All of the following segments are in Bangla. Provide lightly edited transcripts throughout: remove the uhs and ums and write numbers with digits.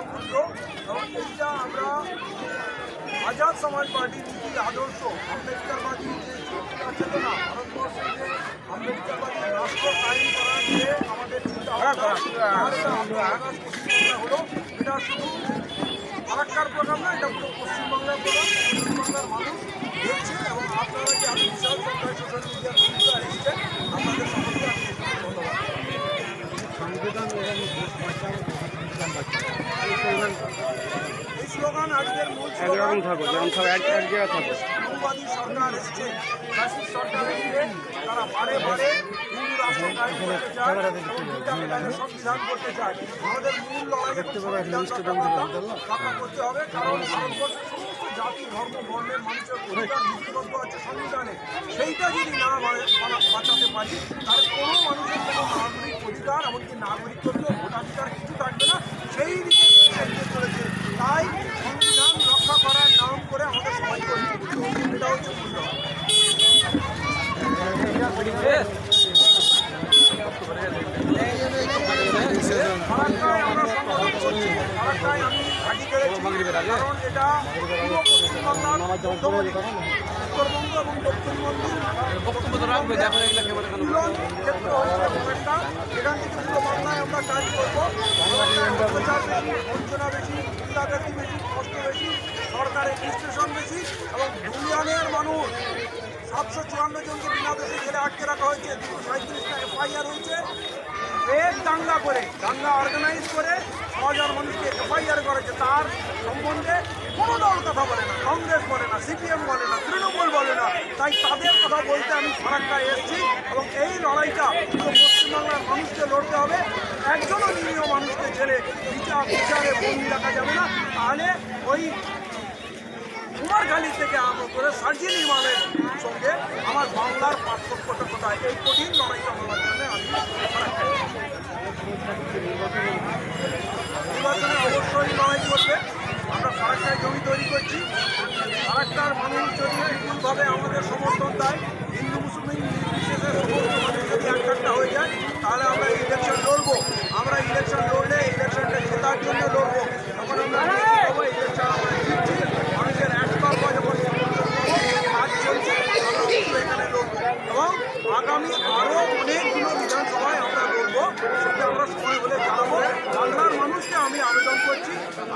দেশবন্ধু এবং এইটা আমরা আজাদ সমাজ পার্টির নীতি আদর্শ আম্বেদকরবাদী যে চিন্তা চেতনা ভারতবর্ষে যে আম্বেদকরবাদী রাষ্ট্র কায়েম করার যে আমাদের চিন্তা হলো এটা শুধু ফারাক্কার প্রোগ্রাম না, এটা পুরো পশ্চিমবাংলার প্রোগ্রাম। পশ্চিমবাংলার মানুষ দেখছে এবং আপনারা যে আরো বিশাল সংখ্যায় সোশ্যাল মিডিয়ার বন্ধুরা এসেছেন আপনাদের সকলকে আমি ধন্যবাদ। এই স্লোগান আজকের মূল স্লোগান হিন্দুবাদী সরকার এসছে, শাসিত সরকার এসছে, তারা বারে বারে হিন্দু রাষ্ট্র কায়েম করতে চায় এবং সংবিধান করতে চায়। আমাদের মূল লড়াই রক্ষা করতে হবে, কারণ ভারতবর্ষের সমস্ত জাতি ধর্ম বর্ণের মানুষের অধিকার লিপিবদ্ধ আছে সংবিধানে। সেইটা যদি না বাঁচাতে পারি তাহলে কোনো মানুষের কোনো নাগরিক অধিকার এমনকি নাগরিকত্ব ভোটাধিকার কিছু থাকবে না। সেই দিকে এগিয়ে চলেছে। তাই সংবিধান রক্ষা করার নাম করে আমাদের সবাইকে ঐক্যবদ্ধ হতে হবে। এটা হচ্ছে মূল্য। ফারাক্কায় আমরা সংগঠন করছি, ফারাক্কায় আমি ঘাঁটি করেছি, কারণ এটা পুরো পশ্চিমবাংলার উত্তরবঙ্গ এবং দক্ষিণবঙ্গের মিলন ক্ষেত্র হচ্ছে একটা। এখান থেকে পুরো বাংলায় আমরা কাজ করবো। অত্যাচার বেশি, বঞ্চনা বেশি, গুন্ডাগার্দি বেশি, কষ্ট বেশি, সরকারের স্টেশন বেশি এবং ধুলিয়ানের মানুষ 754 জনকে বিনা দোষে জেলে আটকে রাখা হয়েছে, 237টা এফআইআর হয়েছে। এক দাঙ্গা করে, দাঙ্গা অর্গানাইজ করে 6,000 মানুষকে এফআইআর করেছে। তার সম্বন্ধে কোনো দল কথা বলে না, কংগ্রেস বলে না, সিপিএম বলে না, তৃণমূল বলে না। তাই তাদের কথা বলতে আমি ফারাক্কায় এসেছি এবং এই লড়াইটা পুরো পশ্চিমবাংলার মানুষকে লড়তে হবে। একজনও নিরীহ মানুষকে জেলে বিচারে বন্দি রাখা যাবে না, তাহলে ওই কুমারখালী থেকে আরম্ভ করে সার্জিল ইমামের সঙ্গে আমার বাংলার পার্থক্যটা কোথায়, এই কঠিন লড়াইটা বলার জন্য আমি নির্বাচনে অবশ্যই লড়াই করবে। আমরা ফারাক্কায় জমি তৈরি করছি। ফারাক্কার মানুষ যদি বিপুলভাবে আমাদের সমর্থন দেয়, হিন্দু মুসলিম নির্বিশেষে সমস্ত মানুষ যদি একটা হয়ে যায়, তাহলে আমরা ইলেকশন লড়বো। আমরা ইলেকশন লড়লে ইলেকশনটা জেতার জন্য লড়বো। তখন আমরা ইলেকশন আমরা জিতছি, মানুষের একতরফা যখন কাজ চলছে আমরা এখানে লড়বো এবং আগামী আরও অনেকগুলো বিধানসভায় আমরা লড়বো। সেটা আমরা সময় হলে জানাবো। বাংলার মানুষকে আমি আবেদন করছি,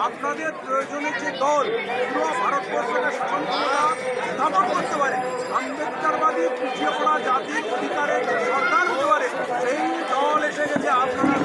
আপনাদের প্রয়োজনে যে দল পুরো ভারতবর্ষকে শাসন ক্ষমতা স্থাপন করতে পারে, আম্বেদকরবাদী পিছিয়ে পড়া জাতির অধিকারের সরকার হতে পারে, সেই দল এসে গেছে। আপনারা